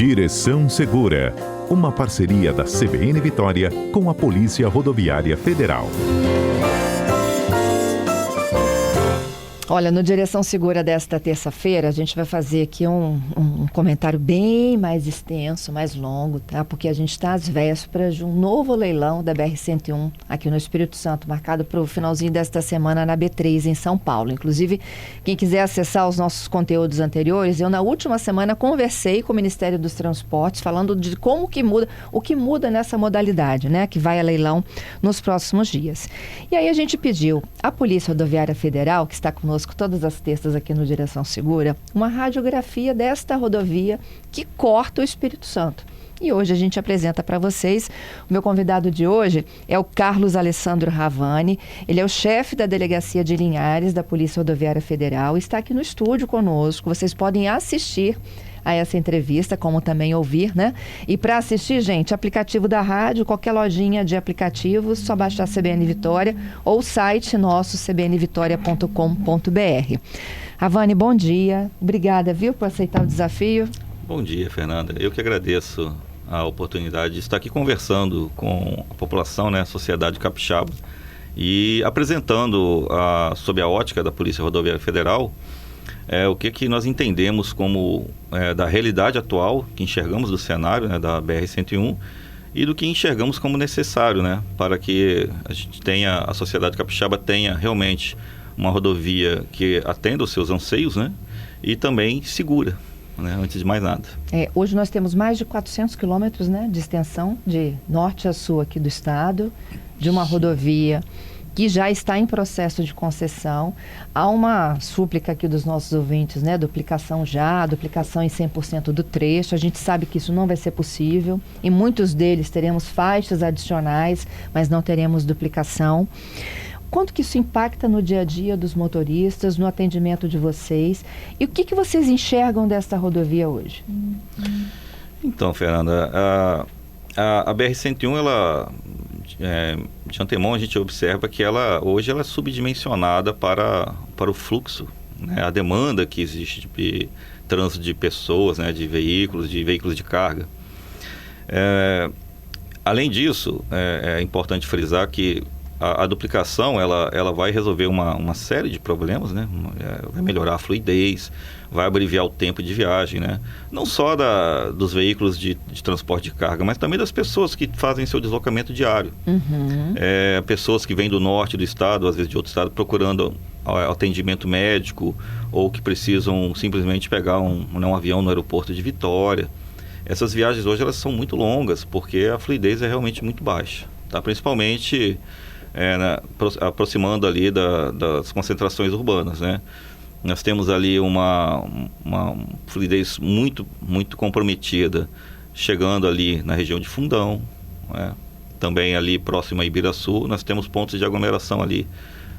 Direção Segura, uma parceria da CBN Vitória com a Polícia Rodoviária Federal. Olha, no Direção Segura desta terça-feira, a gente vai fazer aqui um comentário bem mais extenso, mais longo, tá? Porque a gente está às vésperas de um novo leilão da BR-101 aqui no Espírito Santo, marcado para o finalzinho desta semana na B3 em São Paulo. Inclusive, quem quiser acessar os nossos conteúdos anteriores, eu na última semana conversei com o Ministério dos Transportes, falando de como que muda, o que muda nessa modalidade, né? Que vai a leilão nos próximos dias. E aí a gente pediu à Polícia Rodoviária Federal, que está conosco todas as terças aqui no Direção Segura, uma radiografia desta rodovia que corta o Espírito Santo. E hoje a gente apresenta para vocês, o meu convidado de hoje é o Carlos Alessandro Ravani, ele é o chefe da Delegacia de Linhares da Polícia Rodoviária Federal, está aqui no estúdio conosco, vocês podem assistir a essa entrevista, como também ouvir, né? E para assistir, gente, aplicativo da rádio, qualquer lojinha de aplicativos, só baixar a CBN Vitória ou o site nosso, cbnvitoria.com.br. Ravani, bom dia. Obrigada, viu, por aceitar o desafio. Bom dia, Fernanda. Eu que agradeço a oportunidade de estar aqui conversando com a população, né, a sociedade capixaba, e apresentando sob a ótica da Polícia Rodoviária Federal, o que nós entendemos como da realidade atual, que enxergamos do cenário, né, da BR-101, e do que enxergamos como necessário, né, para que a gente tenha, a sociedade capixaba tenha realmente uma rodovia que atenda os seus anseios, né, e também segura, né, antes de mais nada. Hoje nós temos mais de 400 quilômetros, né, de extensão de norte a sul aqui do estado, de uma rodovia que já está em processo de concessão. Há uma súplica aqui dos nossos ouvintes, né? Duplicação em 100% do trecho. A gente sabe que isso não vai ser possível. Em muitos deles teremos faixas adicionais, mas não teremos duplicação. Quanto que isso impacta no dia a dia dos motoristas, no atendimento de vocês? E o que vocês enxergam desta rodovia hoje? Então, Fernanda, a BR-101, ela... de antemão a gente observa que hoje ela é subdimensionada para o fluxo, né, a demanda que existe de trânsito de pessoas, né, de veículos de carga. Além disso, é importante frisar que a duplicação ela vai resolver uma série de problemas, né, vai melhorar a fluidez, vai abreviar o tempo de viagem, né? Não só dos veículos de transporte de carga, mas também das pessoas que fazem seu deslocamento diário. Uhum. Pessoas que vêm do norte do estado, às vezes de outro estado, procurando atendimento médico ou que precisam simplesmente pegar um avião no aeroporto de Vitória. Essas viagens hoje elas são muito longas, porque a fluidez é realmente muito baixa, tá? Principalmente aproximando ali das concentrações urbanas, né? Nós temos ali uma fluidez muito, muito comprometida, chegando ali na região de Fundão, né? Também ali próximo a Ibiraçu, nós temos pontos de aglomeração ali,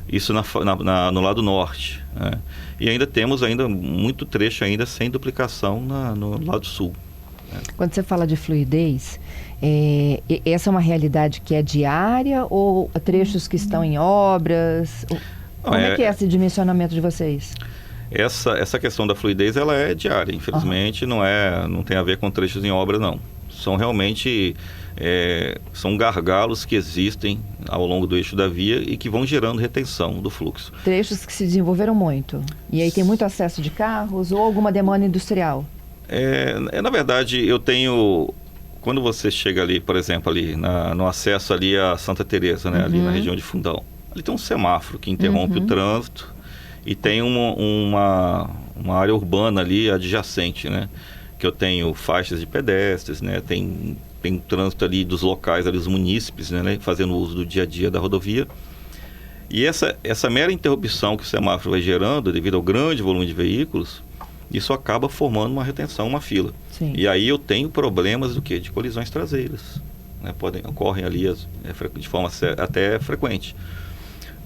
isso no lado norte, né? E ainda temos muito trecho ainda sem duplicação no lado sul, né? Quando você fala de fluidez, essa é uma realidade que é diária ou trechos que estão em obras? Como é que é esse dimensionamento de vocês? Essa questão da fluidez, ela é diária, infelizmente. Não tem a ver com trechos em obra, não. São realmente são gargalos que existem ao longo do eixo da via e que vão gerando retenção do fluxo. Trechos que se desenvolveram muito. E aí tem muito acesso de carros ou alguma demanda industrial? Na verdade, quando você chega ali, por exemplo, ali no acesso ali a Santa Teresa, né, ali na região de Fundão, ali tem um semáforo que interrompe o trânsito e tem uma área urbana ali adjacente, né, que eu tenho faixas de pedestres, né, tem trânsito ali dos locais, ali os munícipes, né, fazendo uso do dia a dia da rodovia. E essa mera interrupção que o semáforo vai gerando, devido ao grande volume de veículos, isso acaba formando uma retenção, uma fila. Sim. E aí eu tenho problemas do quê? De colisões traseiras, né? Ocorrem ali de forma até frequente.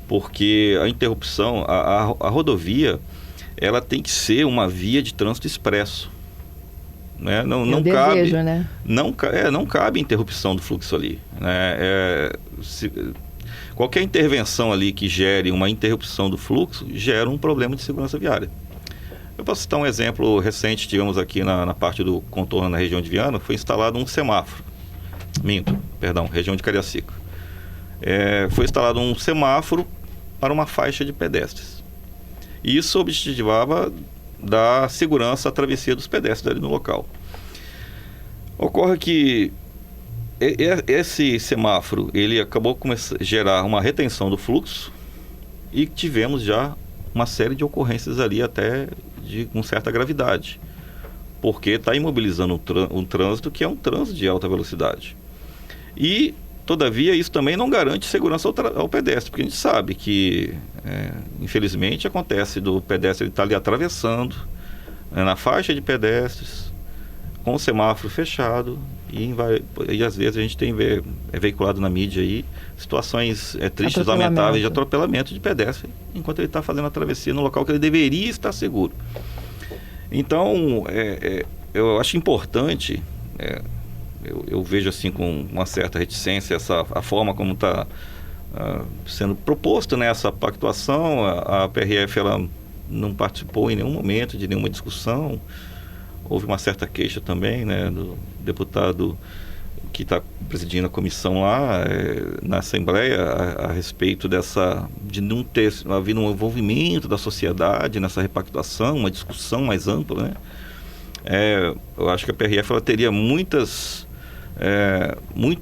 Porque a interrupção, a rodovia, ela tem que ser uma via de trânsito expresso, né? Não cabe, né? Não cabe interrupção do fluxo ali, né? Qualquer intervenção ali que gere uma interrupção do fluxo gera um problema de segurança viária. Eu posso citar um exemplo recente, digamos aqui na parte do contorno na região de Viana, foi instalado um semáforo. Região de Cariacica. Foi instalado um semáforo para uma faixa de pedestres. E isso objetivava da segurança à travessia dos pedestres ali no local. Ocorre que esse semáforo, ele acabou começando a gerar uma retenção do fluxo e tivemos já uma série de ocorrências ali até com certa gravidade, porque está imobilizando um trânsito que é um trânsito de alta velocidade. E, todavia, isso também não garante segurança ao pedestre, porque a gente sabe que, infelizmente, acontece do pedestre estar ali atravessando, na faixa de pedestres, com o semáforo fechado, e às vezes a gente tem veiculado na mídia aí situações tristes, lamentáveis de atropelamento de pedestre, enquanto ele está fazendo a travessia no local que ele deveria estar seguro. Então, eu acho importante... Eu vejo assim com uma certa reticência a forma como está sendo proposta, né, essa pactuação. A PRF ela não participou em nenhum momento de nenhuma discussão. Houve uma certa queixa também, né, do deputado que está presidindo a comissão lá na Assembleia a respeito de não ter havido um envolvimento da sociedade nessa repactuação, uma discussão mais ampla, né? Eu acho que a PRF ela teria muito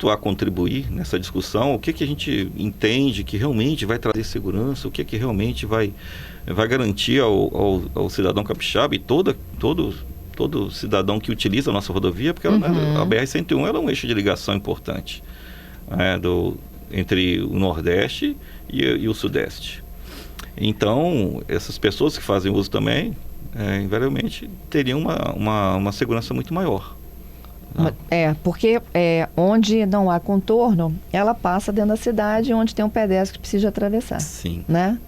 a contribuir nessa discussão. O que a gente entende que realmente vai trazer segurança, o que realmente vai garantir ao cidadão capixaba e todo cidadão que utiliza a nossa rodovia, porque a BR-101 ela é um eixo de ligação importante entre o Nordeste e o Sudeste. Então, essas pessoas que fazem uso também, invariavelmente, teriam uma segurança muito maior. Porque onde não há contorno, ela passa dentro da cidade, onde tem um pedestre que precisa atravessar. Sim. Né?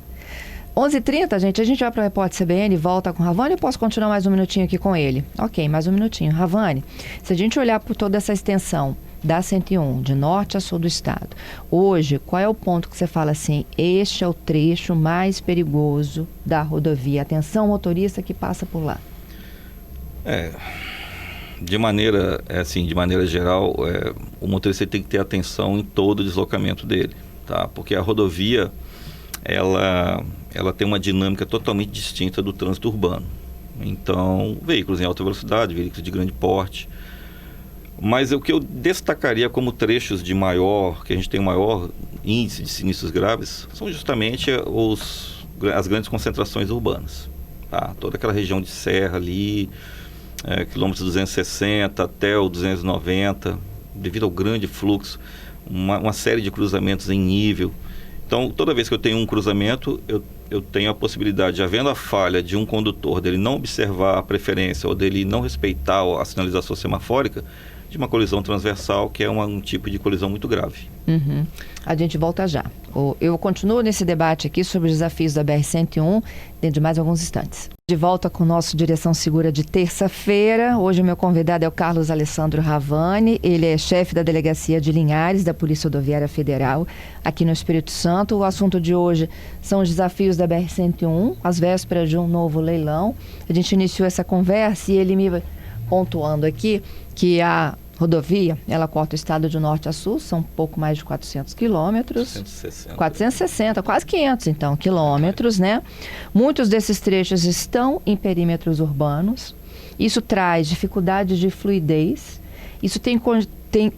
11h30, gente, a gente vai para o Repórter CBN e volta com o Ravani. Eu posso continuar mais um minutinho aqui com ele? Ok, mais um minutinho. Ravani, se a gente olhar por toda essa extensão da 101, de norte a sul do estado, hoje, qual é o ponto que você fala assim, este é o trecho mais perigoso da rodovia? Atenção, motorista que passa por lá. De maneira geral, o motorista tem que ter atenção em todo o deslocamento dele, tá? Porque a rodovia, ela tem uma dinâmica totalmente distinta do trânsito urbano. Então, veículos em alta velocidade, veículos de grande porte. Mas o que eu destacaria como trechos que a gente tem o maior índice de sinistros graves, são justamente as grandes concentrações urbanas. Tá? Toda aquela região de serra ali, quilômetros 260 até o 290, devido ao grande fluxo, uma série de cruzamentos em nível. Então, toda vez que eu tenho um cruzamento, eu tenho a possibilidade, havendo a falha de um condutor, dele não observar a preferência ou dele não respeitar a sinalização semafórica, de uma colisão transversal, que é um tipo de colisão muito grave. A gente volta já. Eu continuo nesse debate aqui sobre os desafios da BR-101 dentro de mais alguns instantes. De volta com o nosso Direção Segura de terça-feira. Hoje o meu convidado é o Carlos Alessandro Ravani. Ele é chefe da Delegacia de Linhares, da Polícia Rodoviária Federal, aqui no Espírito Santo. O assunto de hoje são os desafios da BR-101, às vésperas de um novo leilão. A gente iniciou essa conversa e ele me pontuando aqui que a rodovia, ela corta o estado de norte a sul, são um pouco mais de 400 quilômetros. 460, quase 500 então, quilômetros, né? Muitos desses trechos estão em perímetros urbanos. Isso traz dificuldade de fluidez. Isso tem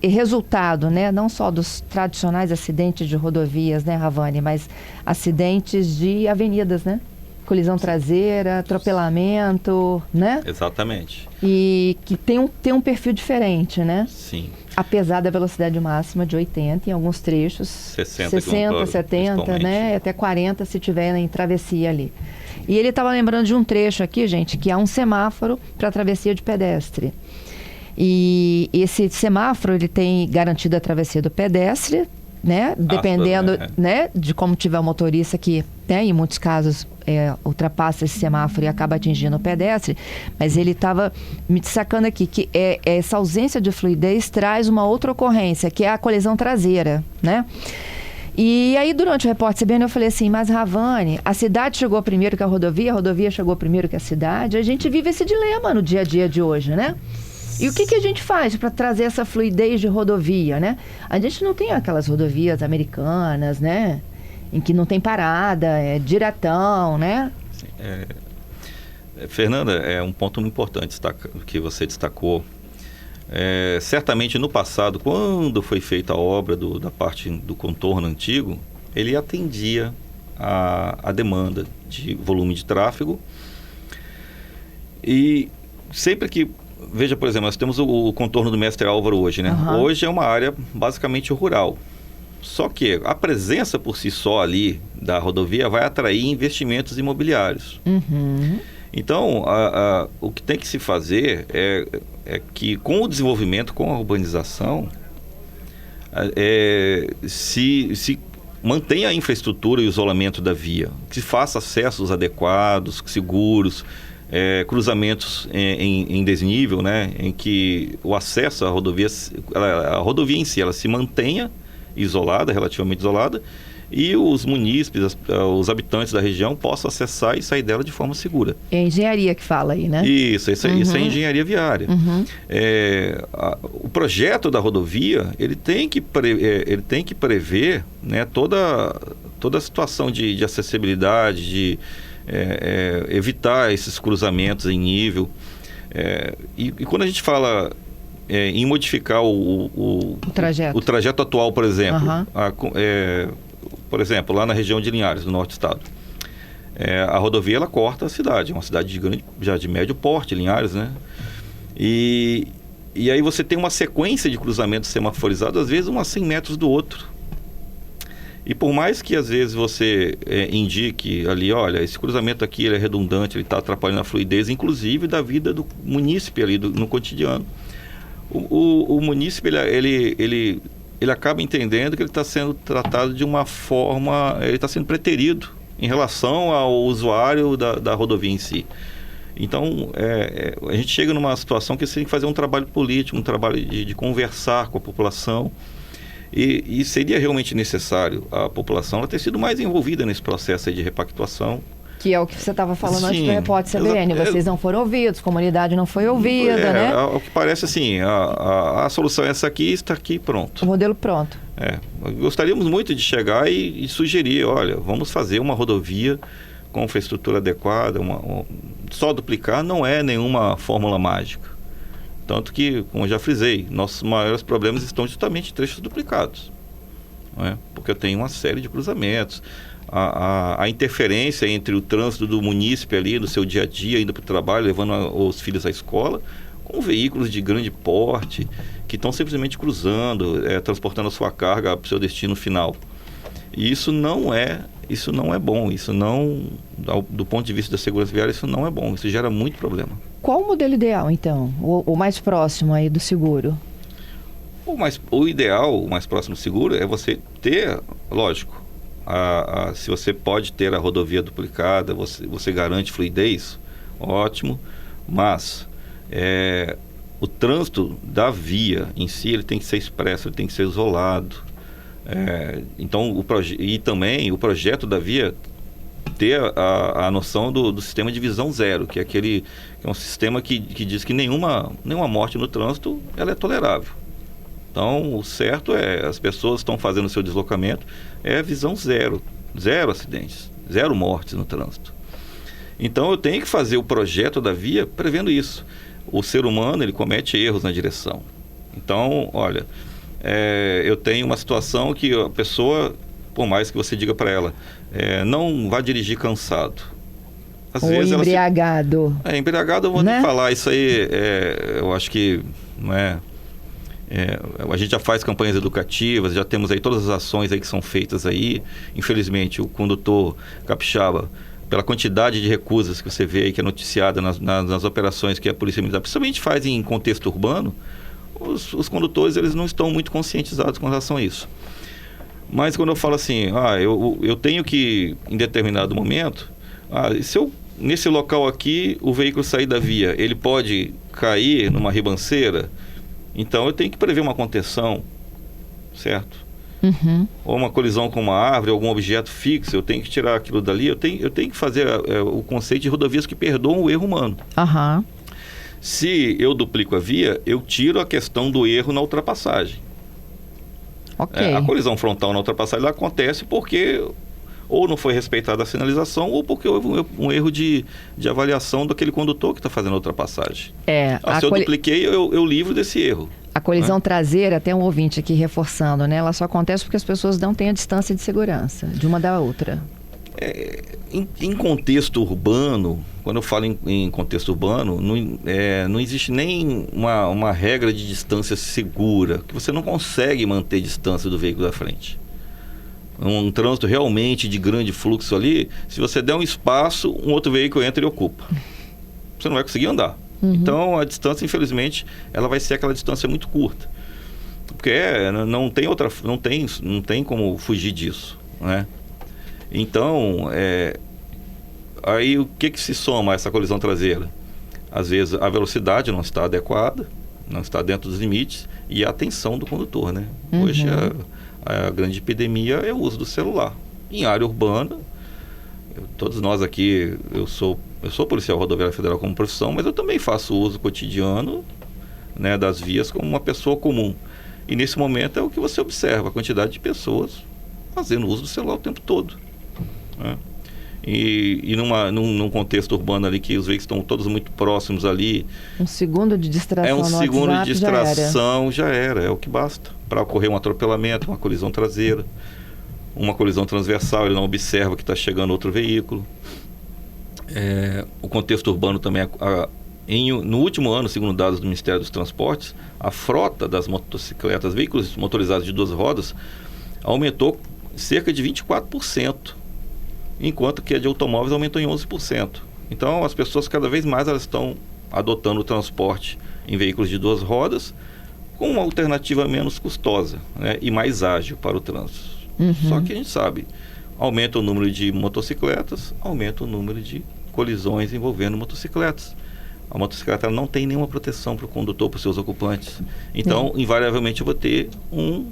resultado, né? Não só dos tradicionais acidentes de rodovias, né, Ravani, mas acidentes de avenidas, né? Colisão traseira, atropelamento, né? Exatamente. E que tem um perfil diferente, né? Sim. Apesar da velocidade máxima de 80, em alguns trechos 60, 70, né? Até 40 se tiver em travessia ali. E ele estava lembrando de um trecho aqui, gente, que há um semáforo para travessia de pedestre. E esse semáforo, ele tem garantido a travessia do pedestre, né? Dependendo, né, de como tiver o motorista que, né, em muitos casos ultrapassa esse semáforo e acaba atingindo o pedestre, mas ele estava me destacando aqui que essa ausência de fluidez traz uma outra ocorrência, que é a colisão traseira, né? E aí, durante o Repórter CBN, eu falei assim, mas Ravani, a cidade chegou primeiro que a rodovia chegou primeiro que a cidade. A gente vive esse dilema no dia a dia de hoje, né? E o que a gente faz para trazer essa fluidez de rodovia, né? A gente não tem aquelas rodovias americanas, né? Em que não tem parada, é diretão, né? Fernanda, é um ponto muito importante que você destacou. Certamente no passado, quando foi feita a obra da parte do contorno antigo, ele atendia a demanda de volume de tráfego. E sempre que... Veja, por exemplo, nós temos o contorno do Mestre Álvaro hoje, né? Uhum. Hoje é uma área basicamente rural. Só que a presença por si só ali da rodovia vai atrair investimentos imobiliários. Uhum. Então, o que tem que se fazer é que com o desenvolvimento, com a urbanização, se mantenha a infraestrutura e o isolamento da via, que se faça acessos adequados, seguros, cruzamentos em desnível, né, em que o acesso à rodovia, a rodovia em si, ela se mantenha isolada, relativamente isolada, e os munícipes, os habitantes da região possam acessar e sair dela de forma segura. É a engenharia que fala aí, né? Isso é engenharia viária. Uhum. O projeto da rodovia, ele tem que prever, né, toda a situação de acessibilidade, de evitar esses cruzamentos em nível. E quando a gente fala em modificar o trajeto atual, por exemplo, por exemplo, lá na região de Linhares, no norte do estado, a rodovia ela corta a cidade, é uma cidade já de médio porte, Linhares, né? E aí você tem uma sequência de cruzamentos semaforizados, às vezes, a 100 metros do outro. E por mais que às vezes você indique ali, olha, esse cruzamento aqui ele é redundante, ele está atrapalhando a fluidez, inclusive da vida do munícipe ali no cotidiano. O munícipe, ele acaba entendendo que ele está sendo tratado de uma forma, ele está sendo preterido em relação ao usuário da rodovia em si. Então, a gente chega numa situação que você tem que fazer um trabalho político, um trabalho de conversar com a população. E seria realmente necessário a população ela ter sido mais envolvida nesse processo aí de repactuação. Que é o que você estava falando antes do Repórter CBN. Vocês não foram ouvidos, a comunidade não foi ouvida, né? O que parece assim, a solução é essa aqui, está aqui, pronto. O modelo pronto. Gostaríamos muito de chegar e sugerir, olha, vamos fazer uma rodovia com infraestrutura adequada, só duplicar não é nenhuma fórmula mágica. Tanto que, como eu já frisei, nossos maiores problemas estão justamente em trechos duplicados. Não é? Porque eu tenho uma série de cruzamentos. A interferência entre o trânsito do munícipe ali, no seu dia a dia, indo para o trabalho, levando os filhos à escola, com veículos de grande porte, que estão simplesmente cruzando, transportando a sua carga para o seu destino final. E isso não é bom, do ponto de vista da segurança viária, isso não é bom, isso gera muito problema. Qual o modelo ideal, então? O mais próximo aí do seguro? O ideal, o mais próximo do seguro, é você ter, lógico, se você pode ter a rodovia duplicada, você garante fluidez, ótimo, mas o trânsito da via em si, ele tem que ser expresso, ele tem que ser isolado. Então, e também o projeto da via ter a noção do sistema de visão zero, que é um sistema que diz que nenhuma morte no trânsito ela é tolerável. Então, o certo as pessoas estão fazendo o seu deslocamento, visão zero acidentes, zero mortes no trânsito. Então, eu tenho que fazer o projeto da via prevendo isso. O ser humano, ele comete erros na direção. Então, olha, eu tenho uma situação que a pessoa, por mais que você diga para ela, não vá dirigir cansado. Às vezes embriagado. Embriagado eu vou nem falar, isso aí eu acho que não é... a gente já faz campanhas educativas, já temos aí todas as ações aí que são feitas aí. Infelizmente, o condutor capixaba, pela quantidade de recusas que você vê aí, que é noticiada nas operações que a Polícia Militar principalmente faz em contexto urbano, os condutores eles não estão muito conscientizados com relação a isso. Mas quando eu falo assim, eu tenho que, em determinado momento, se eu, nesse local aqui, o veículo sair da via, ele pode cair numa ribanceira, então eu tenho que prever uma contenção, certo? ou uma colisão com uma árvore, algum objeto fixo, eu tenho que tirar aquilo dali, eu tenho que fazer o conceito de rodovias que perdoam o erro humano. Se eu duplico a via, eu tiro a questão do erro na ultrapassagem. A colisão frontal na ultrapassagem ela acontece porque ou não foi respeitada a sinalização ou porque houve um erro de avaliação daquele condutor que está fazendo a ultrapassagem. Se eu dupliquei, eu livro desse erro. A colisão traseira, tem um ouvinte aqui reforçando, né? Ela só acontece porque as pessoas não têm a distância de segurança de uma da outra. Em contexto urbano, quando eu falo em contexto urbano, não existe nem uma regra de distância segura, que você não consegue manter distância do veículo da frente. Um trânsito realmente de grande fluxo ali, se você der um espaço, um outro veículo entra e ocupa. Você não vai conseguir andar. Então, a distância, infelizmente, ela vai ser aquela distância muito curta. Porque não tem como fugir disso, né? Então, aí o que se soma a essa colisão traseira? Às vezes a velocidade não está adequada, não está dentro dos limites, e a atenção do condutor, né? Hoje a grande epidemia é o uso do celular. Em área urbana, todos nós aqui, eu sou policial rodoviário federal como profissão, mas eu também faço uso cotidiano, né, das vias como uma pessoa comum. E nesse momento é o que você observa, a quantidade de pessoas fazendo uso do celular o tempo todo, né? E num contexto urbano ali que os veículos estão todos muito próximos ali. Um segundo de distração no segundo WhatsApp, de distração já era, é o que basta. Para ocorrer um atropelamento, uma colisão traseira, uma colisão transversal, ele não observa que está chegando outro veículo. O contexto urbano também, no último ano, segundo dados do Ministério dos Transportes, a frota das motocicletas, veículos motorizados de 2 rodas, aumentou cerca de 24%. Enquanto que a de automóveis aumentou em 11%. Então, as pessoas cada vez mais elas estão adotando o transporte em veículos de 2 rodas com uma alternativa menos custosa, né, e mais ágil para o trânsito. Só que a gente sabe, aumenta o número de motocicletas, aumenta o número de colisões envolvendo motocicletas. A motocicleta não tem nenhuma proteção para o condutor, para os seus ocupantes. Então, invariavelmente, eu vou ter um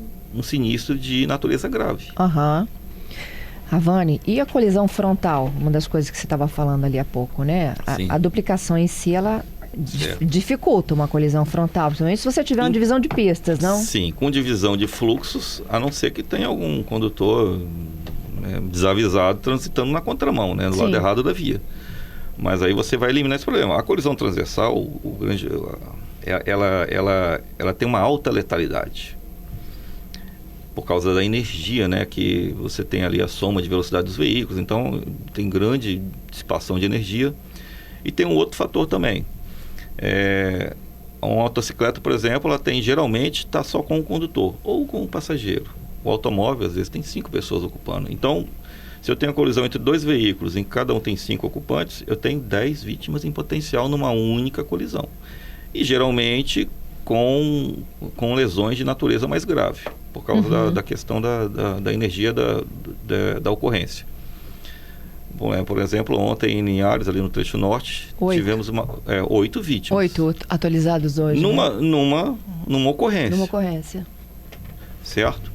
sinistro de natureza grave. Ravani, e a colisão frontal? Uma das coisas que você estava falando ali há pouco, né? A duplicação em si, ela dificulta uma colisão frontal, principalmente se você tiver uma divisão de pistas, não? Sim, com divisão de fluxos, a não ser que tenha algum condutor desavisado transitando na contramão, né? Do lado errado da via. Mas aí você vai eliminar esse problema. A colisão transversal, ela tem uma alta letalidade. Por causa da energia, né, que você tem ali a soma de velocidade dos veículos, então tem grande dissipação de energia. E tem um outro fator também. Uma motocicleta, por exemplo, ela geralmente está só com o condutor ou com o passageiro. O automóvel, às vezes, tem 5 pessoas ocupando. Então, se eu tenho a colisão entre 2 veículos, em cada um tem 5 ocupantes, eu tenho 10 vítimas em potencial numa única colisão. E geralmente com lesões de natureza mais grave, por causa da questão da energia da ocorrência. Bom, por exemplo, ontem em Linhares, ali no trecho norte, tivemos 8 vítimas. 8 atualizados hoje. Numa ocorrência. Numa ocorrência. Certo?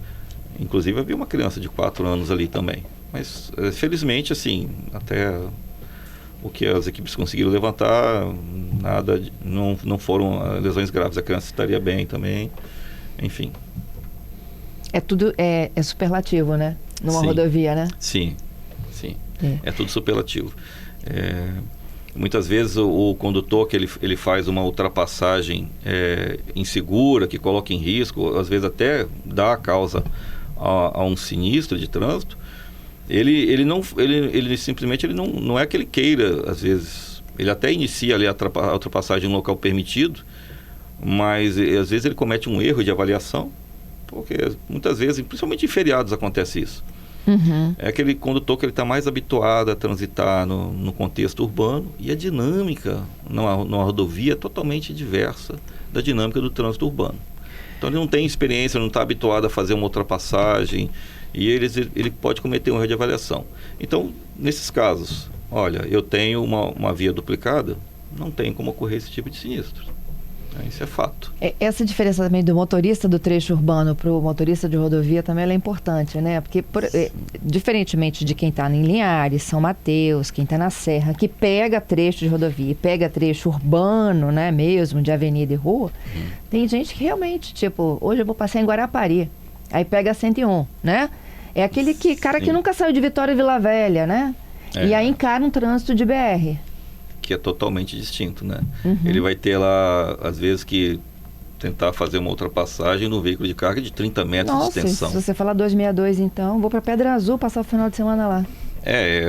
Inclusive havia uma criança de 4 anos ali também. Mas, felizmente, assim, até o que as equipes conseguiram levantar, não foram lesões graves. A criança estaria bem também, enfim. Tudo superlativo, né? Numa rodovia, né? Sim. É tudo superlativo. Muitas vezes o condutor que ele faz uma ultrapassagem insegura, que coloca em risco, às vezes até dá a causa a um sinistro de trânsito, ele simplesmente não é que ele queira, às vezes, ele até inicia ali a ultrapassagem no local permitido, mas às vezes ele comete um erro de avaliação, porque muitas vezes, principalmente em feriados, acontece isso. É aquele condutor que ele está mais habituado a transitar no contexto urbano, e a dinâmica numa rodovia é totalmente diversa da dinâmica do trânsito urbano. Então ele não tem experiência, não está habituado a fazer uma ultrapassagem, e ele pode cometer um erro de avaliação. Então, nesses casos, olha, eu tenho uma via duplicada, não tem como ocorrer esse tipo de sinistro. Isso é fato. Essa diferença também do motorista do trecho urbano para o motorista de rodovia também ela é importante, né? Porque, diferentemente de quem está em Linhares, São Mateus, quem está na Serra, que pega trecho de rodovia e pega trecho urbano, né, mesmo, de avenida e rua, tem gente que realmente, tipo, hoje eu vou passar em Guarapari, aí pega a 101, né? É aquele cara que nunca saiu de Vitória e Vila Velha, né? E aí encara um trânsito de BR. Que é totalmente distinto, né? Ele vai ter lá, às vezes, que tentar fazer uma ultrapassagem no veículo de carga de 30 metros de extensão. Se você falar 262, então, vou para Pedra Azul passar o final de semana lá.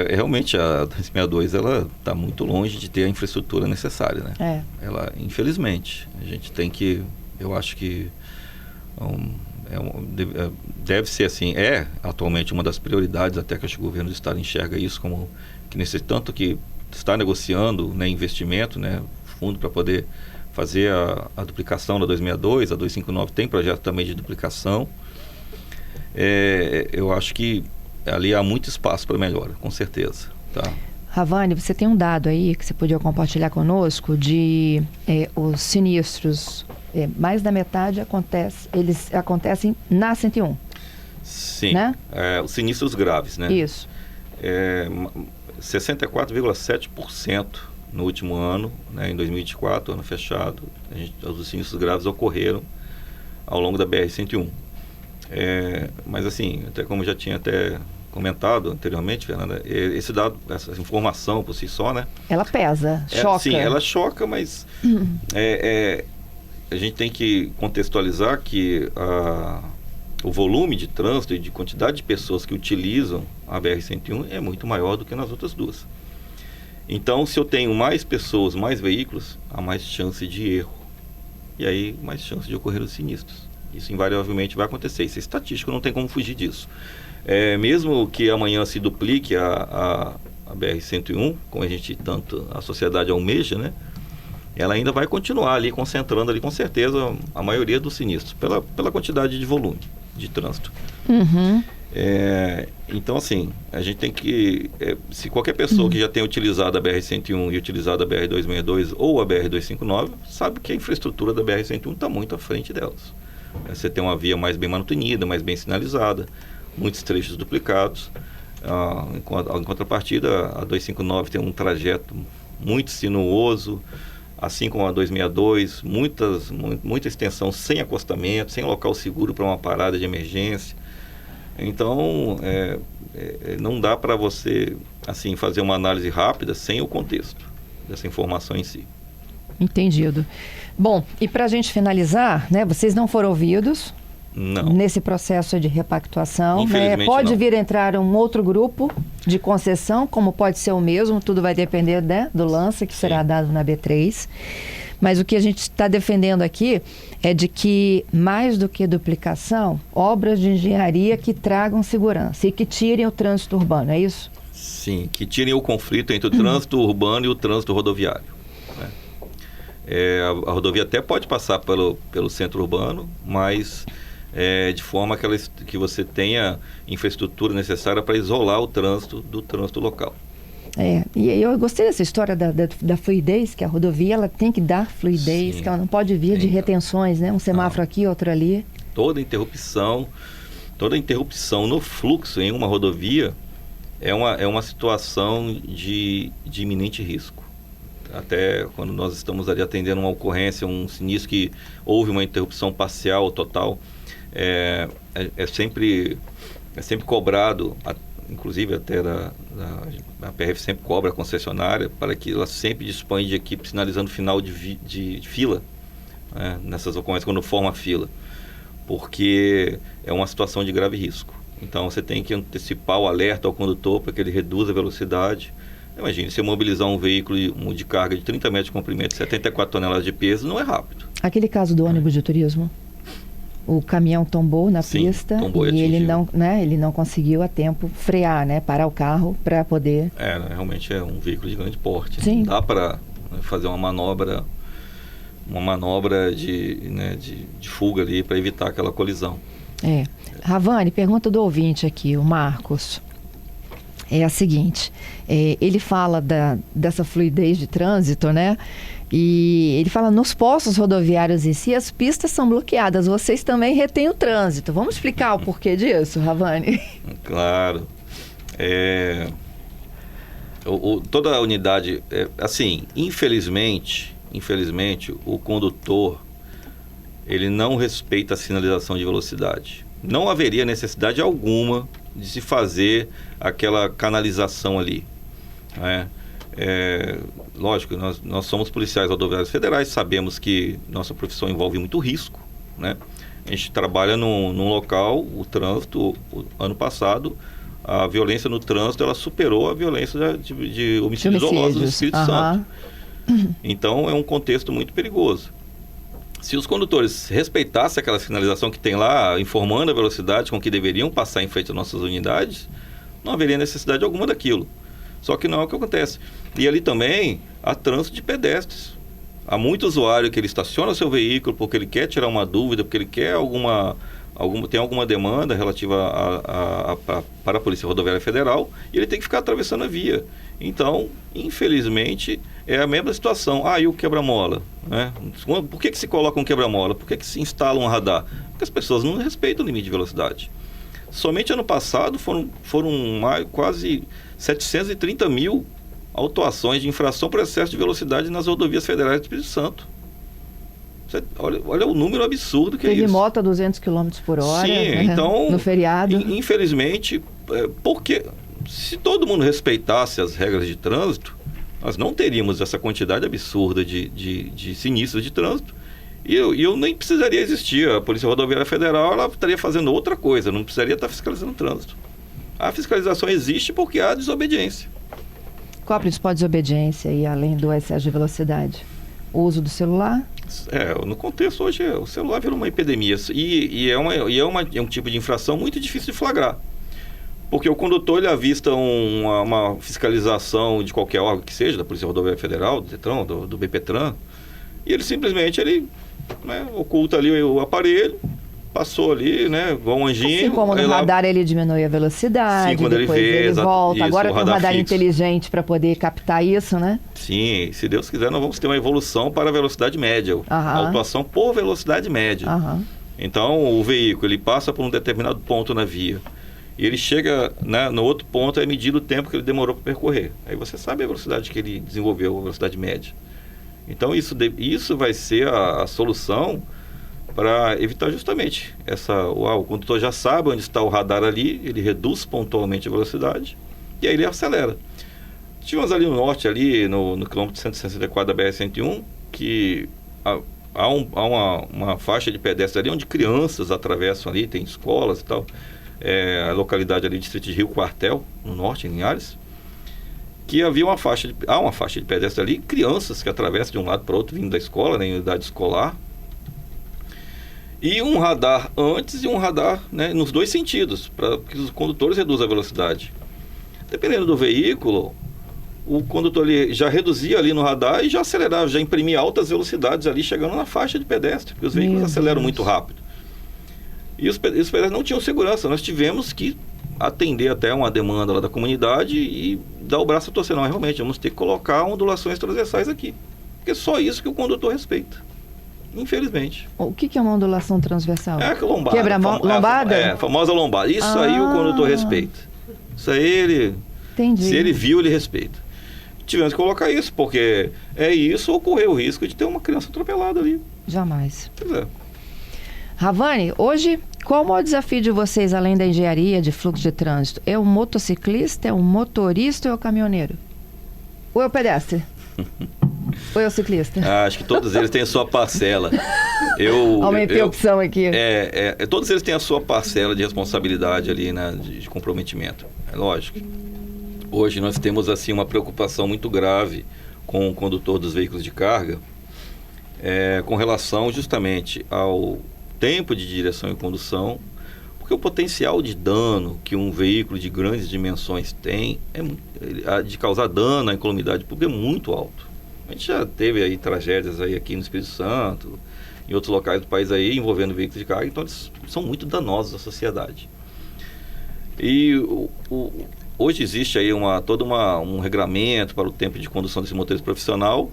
Realmente a 262, ela está muito longe de ter a infraestrutura necessária, né? Ela, infelizmente, a gente tem que, eu acho que deve ser assim, atualmente uma das prioridades, até que o governo do estado enxerga isso como que tanto que está negociando, né, investimento, né, fundo para poder fazer a duplicação da 262, a 259 tem projeto também de duplicação. Eu acho que ali há muito espaço para melhora, com certeza. Tá? Ravani, você tem um dado aí que você podia compartilhar conosco de os sinistros, mais da metade eles acontecem na 101. Sim, né? Os sinistros graves, né? Isso. 64,7% no último ano, né, em 2024, ano fechado, os sinistros graves ocorreram ao longo da BR-101. Mas assim, até como eu já tinha até comentado anteriormente, Fernanda, esse dado, essa informação por si só, né? Ela pesa, choca. Sim, ela choca, mas a gente tem que contextualizar que o volume de trânsito e de quantidade de pessoas que utilizam a BR-101 é muito maior do que nas outras duas. Então, se eu tenho mais pessoas, mais veículos, há mais chance de erro. E aí, mais chance de ocorrer os sinistros. Isso invariavelmente vai acontecer. Isso é estatístico, não tem como fugir disso. Mesmo que amanhã se duplique a BR-101, como a sociedade almeja, né? Ela ainda vai continuar ali, concentrando ali, com certeza, a maioria dos sinistros, pela quantidade de volume de trânsito. Então, assim, a gente tem que... se qualquer pessoa que já tenha utilizado a BR-101 e utilizado a BR-262 ou a BR-259, sabe que a infraestrutura da BR-101 está muito à frente delas. Você tem uma via mais bem manutenida, mais bem sinalizada, muitos trechos duplicados. Em contrapartida, a 259 tem um trajeto muito sinuoso, assim como a 262, muita extensão sem acostamento, sem local seguro para uma parada de emergência. Então, não dá para você assim, fazer uma análise rápida sem o contexto dessa informação em si. Entendido. Bom, e para a gente finalizar, né, vocês não foram ouvidos nesse processo de repactuação. Pode vir entrar um outro grupo de concessão, como pode ser o mesmo, tudo vai depender, né, do lance que será dado na B3. Mas o que a gente está defendendo aqui é de que, mais do que duplicação, obras de engenharia que tragam segurança e que tirem o trânsito urbano, é isso? Sim, que tirem o conflito entre o trânsito urbano e o trânsito rodoviário. Né? A rodovia até pode passar pelo centro urbano, mas de forma que você tenha infraestrutura necessária para isolar o trânsito do trânsito local. E eu gostei dessa história da fluidez, que a rodovia ela tem que dar fluidez, que ela não pode vir de retenções, né? Um semáforo aqui, outro ali. Toda interrupção no fluxo em uma rodovia é uma situação de iminente risco. Até quando nós estamos ali atendendo uma ocorrência, um sinistro que houve uma interrupção parcial ou total, é sempre cobrado, inclusive até a PRF sempre cobra a concessionária para que ela sempre disponha de equipe sinalizando final de fila, né, nessas ocorrências quando forma fila, porque é uma situação de grave risco. Então você tem que antecipar o alerta ao condutor para que ele reduza a velocidade. Imagine, se eu mobilizar um veículo de carga de 30 metros de comprimento, 74 toneladas de peso, não é rápido. Aquele caso do ônibus de turismo? O caminhão tombou na pista e ele não conseguiu a tempo frear, né? Parar o carro para poder... Realmente é um veículo de grande porte. Sim. Não dá para fazer uma manobra de fuga ali para evitar aquela colisão. Ravani, pergunta do ouvinte aqui, o Marcos. É a seguinte, ele fala dessa fluidez de trânsito, né? E ele fala, nos postos rodoviários em si, as pistas são bloqueadas, vocês também retêm o trânsito. Vamos explicar o porquê disso, Ravani? Claro. Toda a unidade, assim, infelizmente, o condutor, ele não respeita a sinalização de velocidade. Não haveria necessidade alguma de se fazer aquela canalização ali, né? Lógico, nós somos policiais rodoviários federais, sabemos que nossa profissão envolve muito risco, né? A gente trabalha num local, o trânsito, ano passado, a violência no trânsito, ela superou a violência de homicídios dolosos no Espírito Santo. Então, é um contexto muito perigoso. Se os condutores respeitassem aquela sinalização que tem lá, informando a velocidade com que deveriam passar em frente às nossas unidades, não haveria necessidade alguma daquilo. Só que não é o que acontece. E ali também há trânsito de pedestres. Há muito usuário que ele estaciona seu veículo porque ele quer tirar uma dúvida, porque ele quer tem alguma demanda relativa para a Polícia Rodoviária Federal, e ele tem que ficar atravessando a via. Então, infelizmente, é a mesma situação. E o quebra-mola, né? Por que se coloca um quebra-mola? Por que se instala um radar? Porque as pessoas não respeitam o limite de velocidade. Somente ano passado foram quase 730 mil autuações de infração por excesso de velocidade nas rodovias federais do Espírito Santo. Olha o número absurdo que é isso. Teve moto a 200 km por hora. Sim, né? então, no feriado. Infelizmente, porque se todo mundo respeitasse as regras de trânsito, nós não teríamos essa quantidade absurda de sinistros de trânsito. E eu nem precisaria existir. A Polícia Rodoviária Federal, ela estaria fazendo outra coisa, não precisaria estar fiscalizando o trânsito. A fiscalização existe porque há desobediência. Qual a principal desobediência aí, além do excesso de velocidade? O uso do celular? No contexto hoje, o celular virou uma epidemia e é um tipo de infração muito difícil de flagrar. Porque o condutor, ele avista uma fiscalização de qualquer órgão que seja, da Polícia Rodoviária Federal, do Detran, do BPTran, e ele simplesmente oculta ali o aparelho, passou ali, né, igual um anjinho. Assim como no radar ele diminui a velocidade, sim, quando depois ele volta. Isso, agora tem um radar inteligente para poder captar isso, né? Sim, se Deus quiser, nós vamos ter uma evolução para a velocidade média, a autuação por velocidade média. Então, o veículo, ele passa por um determinado ponto na via, e ele chega, né, no outro ponto, é medido o tempo que ele demorou para percorrer. Aí você sabe a velocidade que ele desenvolveu, a velocidade média. Então, isso vai ser a solução para evitar justamente o condutor já sabe onde está o radar ali, ele reduz pontualmente a velocidade e aí ele acelera. Tivemos ali no norte, ali no quilômetro 164 da BR-101, que há uma faixa de pedestre ali onde crianças atravessam ali, tem escolas e tal. A localidade ali, distrito de Rio Quartel, no norte, em Linhares, que há uma faixa de pedestre ali, crianças que atravessam de um lado para o outro, vindo da escola, na unidade escolar. E um radar antes e um radar, né, nos dois sentidos, para que os condutores reduzam a velocidade. Dependendo do veículo, o condutor ali já reduzia ali no radar e já acelerava, já imprimia altas velocidades ali, chegando na faixa de pedestre, porque os veículos aceleram muito rápido. E os pedestres não tinham segurança, nós tivemos que atender até uma demanda lá da comunidade e dar o braço a torcer. Não, realmente, vamos ter que colocar ondulações transversais aqui, porque é só isso que o condutor respeita. Infelizmente. O que é uma ondulação transversal? É a lombada. Lombada? A famosa lombada. Isso aí o condutor respeita. Isso aí ele... Entendi. Se ele viu, ele respeita. Tivemos que colocar isso, porque isso ocorreu o risco de ter uma criança atropelada ali. Jamais. Pois é. Ravani, hoje, qual é o maior desafio de vocês, além da engenharia de fluxo de trânsito? É o motociclista, é o motorista ou é o caminhoneiro? Ou é o pedestre? Ou é o ciclista? Acho que todos eles têm a sua parcela. Aumentei a opção aqui. Todos eles têm a sua parcela de responsabilidade ali, né, de comprometimento. É lógico. Hoje nós temos assim uma preocupação muito grave com o condutor dos veículos de carga, com relação justamente ao tempo de direção e condução, porque o potencial de dano que um veículo de grandes dimensões tem, de causar dano à incolumidade pública, é muito alto. A gente já teve aí tragédias aí aqui no Espírito Santo, em outros locais do país aí, envolvendo veículos de carga, então eles são muito danosos à sociedade. E hoje existe aí todo um regramento para o tempo de condução desse motorista profissional,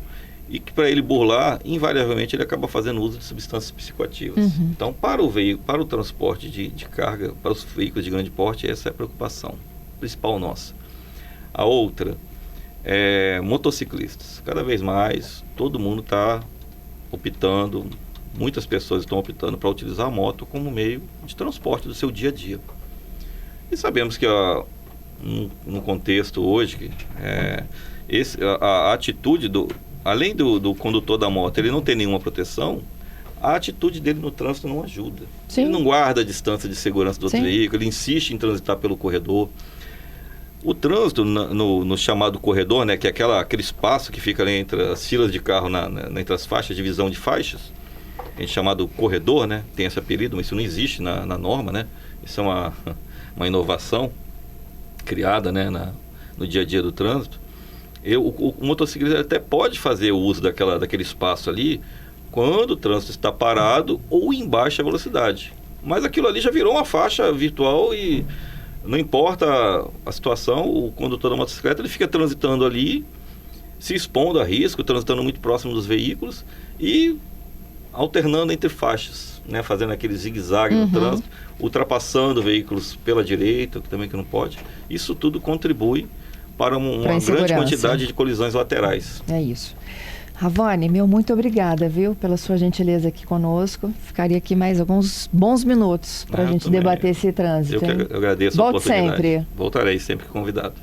e que para ele burlar, invariavelmente ele acaba fazendo uso de substâncias psicoativas. Então, para o veículo, para o transporte de carga, para os veículos de grande porte, essa é a preocupação principal nossa. A outra é motociclistas. Cada vez mais, todo mundo está optando, muitas pessoas estão optando para utilizar a moto como meio de transporte do seu dia a dia. E sabemos que no contexto hoje, a atitude além do condutor da moto, ele não tem nenhuma proteção, a atitude dele no trânsito não ajuda. Sim. Ele não guarda a distância de segurança do outro veículo, ele insiste em transitar pelo corredor. O trânsito no chamado corredor, né, que é aquele espaço que fica ali entre as filas de carro, entre as faixas, divisão de faixas, é chamado corredor, né, tem esse apelido, mas isso não existe na norma, né? Isso é uma inovação criada, né, no dia a dia do trânsito. O motociclista até pode fazer o uso daquele espaço ali quando o trânsito está parado ou em baixa velocidade. Mas aquilo ali já virou uma faixa virtual e não importa a situação, o condutor da motocicleta ele fica transitando ali, se expondo a risco, transitando muito próximo dos veículos e alternando entre faixas, né, fazendo aquele zigue-zague no trânsito, ultrapassando veículos pela direita, que não pode. Isso tudo contribui para uma grande quantidade de colisões laterais. É isso. Ravone, muito obrigada, viu, pela sua gentileza aqui conosco. Ficaria aqui mais alguns bons minutos para a gente debater esse trânsito. Eu agradeço a oportunidade. Volte sempre. Voltarei sempre que convidado.